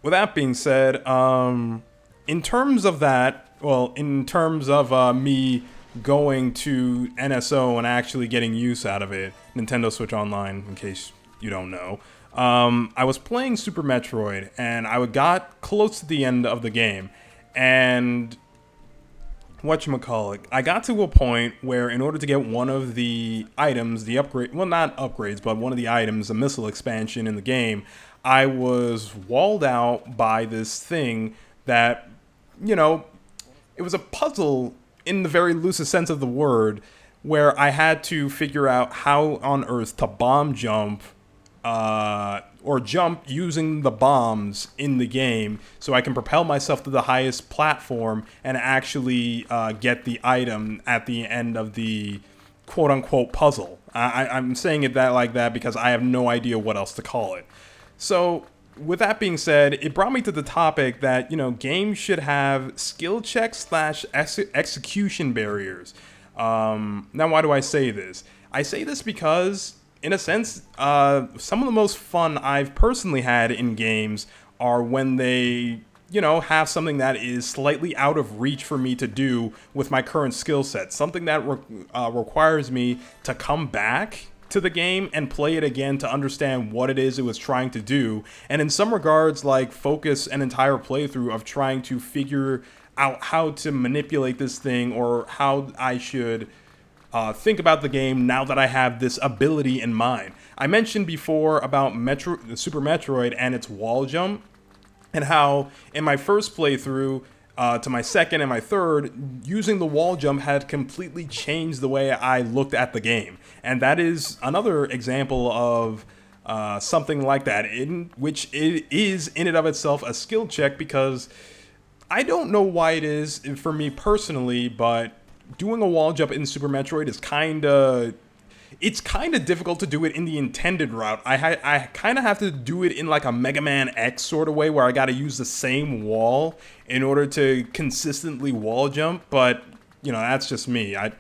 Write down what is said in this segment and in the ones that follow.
with that being said, in terms of that, well, in terms of me going to NSO and actually getting use out of it, Nintendo Switch Online, in case you don't know, I was playing Super Metroid, and I got close to the end of the game, and whatchamacallit, I got to a point where in order to get one of the items, the upgrade, well, not upgrades, but one of the items, the missile expansion in the game, I was walled out by this thing that, you know, it was a puzzle in the very loosest sense of the word, where I had to figure out how on earth to bomb jump or jump using the bombs in the game so I can propel myself to the highest platform and actually get the item at the end of the quote-unquote puzzle. I'm saying it that like that because I have no idea what else to call it. So with that being said, it brought me to the topic that, games should have skill checks slash execution barriers. Now, why do I say this? I say this because, in a sense, some of the most fun I've personally had in games are when they, have something that is slightly out of reach for me to do with my current skill set. Something that requires me to come back to the game and play it again to understand what it is it was trying to do. And in some regards, like, focus an entire playthrough of trying to figure out how to manipulate this thing or how I should think about the game now that I have this ability in mind. I mentioned before about Super Metroid and its wall jump, and how in my first playthrough to my second and my third, using the wall jump had completely changed the way I looked at the game. And that is another example of something like that, in which it is in and of itself a skill check, because I don't know why it is for me personally, but doing a wall jump in Super Metroid is kind of difficult to do it in the intended route. I kind of have to do it in like a Mega Man X sort of way, where I got to use the same wall in order to consistently wall jump. But that's just me. I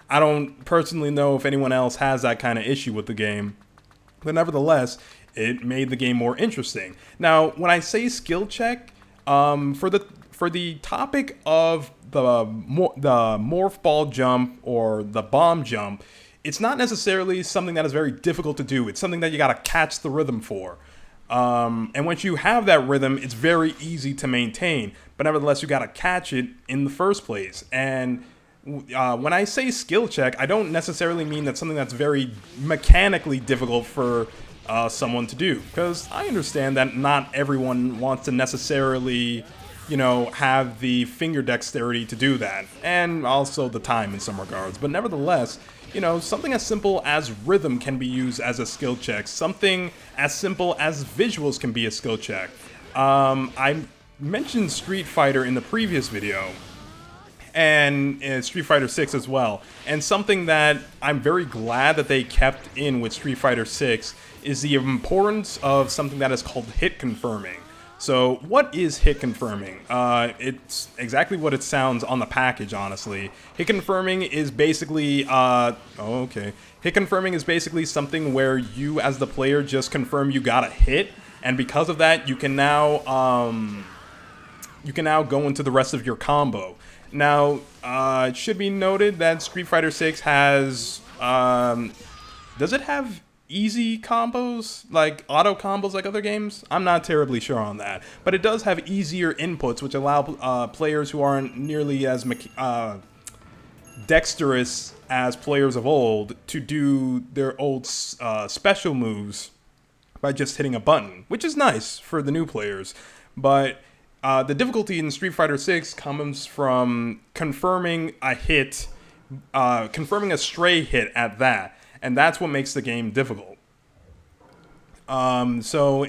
don't personally know if anyone else has that kind of issue with the game, but nevertheless, it made the game more interesting. Now, when I say skill check, for the topic of the morph ball jump or the bomb jump, it's not necessarily something that is very difficult to do. It's something that you gotta catch the rhythm for. And once you have that rhythm, it's very easy to maintain. But nevertheless, you gotta catch it in the first place. And when I say skill check, I don't necessarily mean that something that's very mechanically difficult for someone to do. Because I understand that not everyone wants to necessarily have the finger dexterity to do that, and also the time in some regards. But nevertheless, something as simple as rhythm can be used as a skill check. Something as simple as visuals can be a skill check. I mentioned Street Fighter in the previous video, and Street Fighter 6 as well. And something that I'm very glad that they kept in with Street Fighter 6 is the importance of something that is called hit confirming. So what is hit confirming? It's exactly what it sounds on the package, honestly. Hit confirming is basically, Hit confirming is basically something where you, as the player, just confirm you got a hit, and because of that, you can now go into the rest of your combo. Now, it should be noted that Street Fighter 6 has, does it have easy combos, like auto combos like other games? I'm not terribly sure on that, but it does have easier inputs, which allow players who aren't nearly as dexterous as players of old to do their old special moves by just hitting a button, which is nice for the new players. But the difficulty in Street Fighter 6 comes from confirming a hit, confirming a stray hit at that. And that's what makes the game difficult. So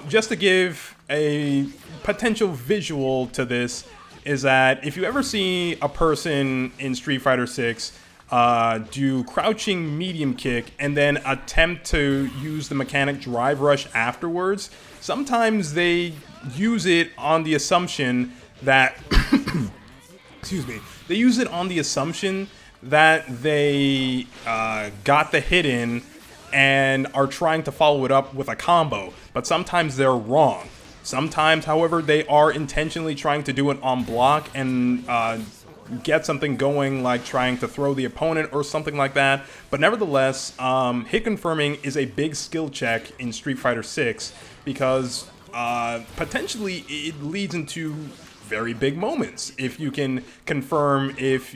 just to give a potential visual to this, is that if you ever see a person in Street Fighter 6 do crouching medium kick and then attempt to use the mechanic drive rush afterwards, sometimes they use it on the assumption that excuse me, they use it on the assumption that they got the hit in and are trying to follow it up with a combo, but sometimes they're wrong. Sometimes, however, they are intentionally trying to do it on block and get something going, like trying to throw the opponent or something like that. But nevertheless, hit confirming is a big skill check in Street Fighter 6 because potentially it leads into very big moments if you can confirm if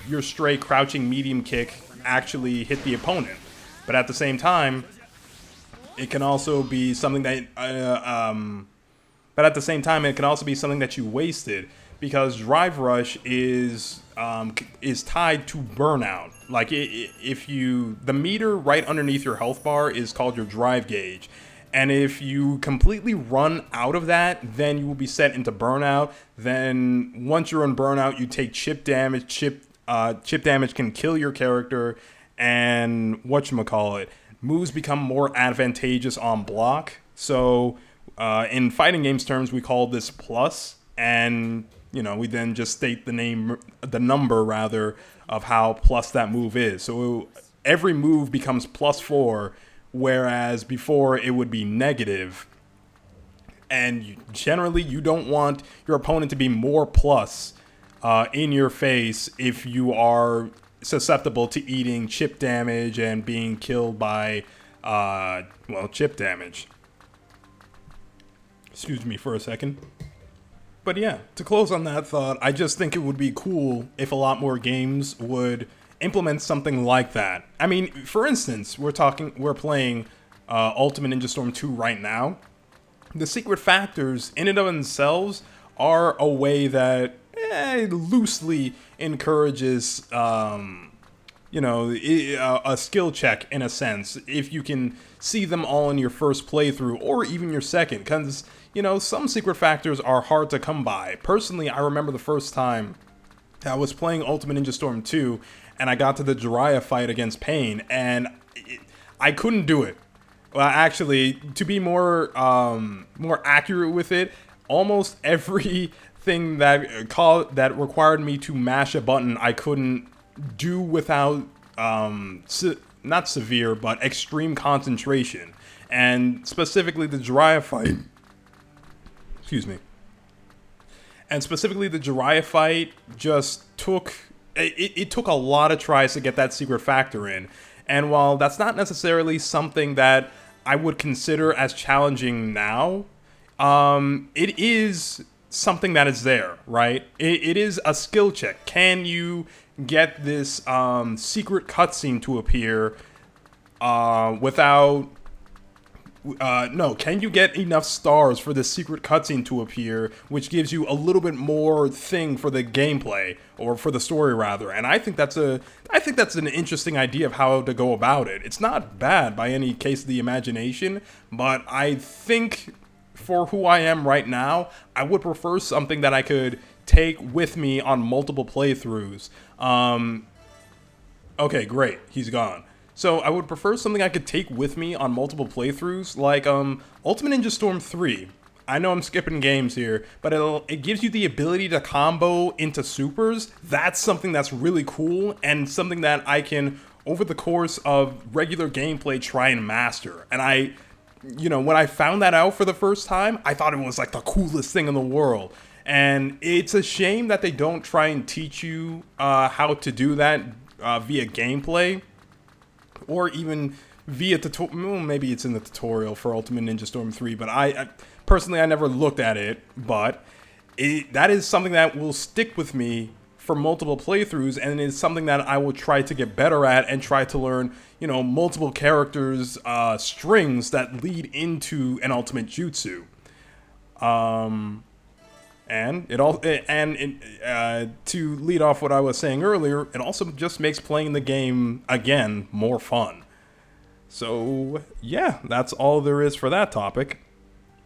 your stray crouching medium kick actually hit the opponent. But at the same time, it can also be something that you wasted, because Drive Rush is tied to burnout. Like if you, the meter right underneath your health bar is called your drive gauge, and if you completely run out of that, then you will be set into burnout. Then once you're in burnout, you take chip damage. Chip damage can kill your character, and whatchamacallit, moves become more advantageous on block. So in fighting games terms, we call this plus, and we then just state the number rather, of how plus that move is. So every move becomes +4, whereas before it would be negative. And generally, you don't want your opponent to be more plus in your face if you are susceptible to eating chip damage and being killed by, chip damage. Excuse me for a second. But yeah, to close on that thought, I just think it would be cool if a lot more games would implement something like that. I mean, for instance, we're playing Ultimate Ninja Storm 2 right now. The secret factors in and of themselves are a way that loosely encourages a skill check in a sense, if you can see them all in your first playthrough or even your second, because some secret factors are hard to come by. Personally, I remember the first time I was playing Ultimate Ninja Storm 2 and I got to the Jiraiya fight against Pain, and I couldn't do it. Well, actually, to be more accurate with it, almost everything that required me to mash a button, I couldn't do without not severe but extreme concentration. And specifically the Jiraiya fight. Excuse me. And specifically the Jiraiya fight just took it took a lot of tries to get that secret factor in. And while that's not necessarily something that I would consider as challenging now, it is something that is there, right? It is a skill check. Can you get this secret cutscene to appear without... can you get enough stars for the secret cutscene to appear, which gives you a little bit more thing for the gameplay, or for the story rather? And I think that's an interesting idea of how to go about it. It's not bad by any case of the imagination, but I think for who I am right now, I would prefer something that I could take with me on multiple playthroughs. Okay, great, he's gone. So I would prefer something I could take with me on multiple playthroughs, like Ultimate Ninja Storm 3. I know I'm skipping games here, but it gives you the ability to combo into supers. That's something that's really cool, and something that I can, over the course of regular gameplay, try and master. And when I found that out for the first time, I thought it was like the coolest thing in the world. And it's a shame that they don't try and teach you how to do that via gameplay, or even via tutorial. Maybe it's in the tutorial for Ultimate Ninja Storm 3, but I personally, I never looked at it. But that is something that will stick with me for multiple playthroughs, and it's something that I will try to get better at and try to learn, multiple characters' strings that lead into an ultimate jutsu. And to lead off what I was saying earlier, it also just makes playing the game again more fun. So yeah, that's all there is for that topic.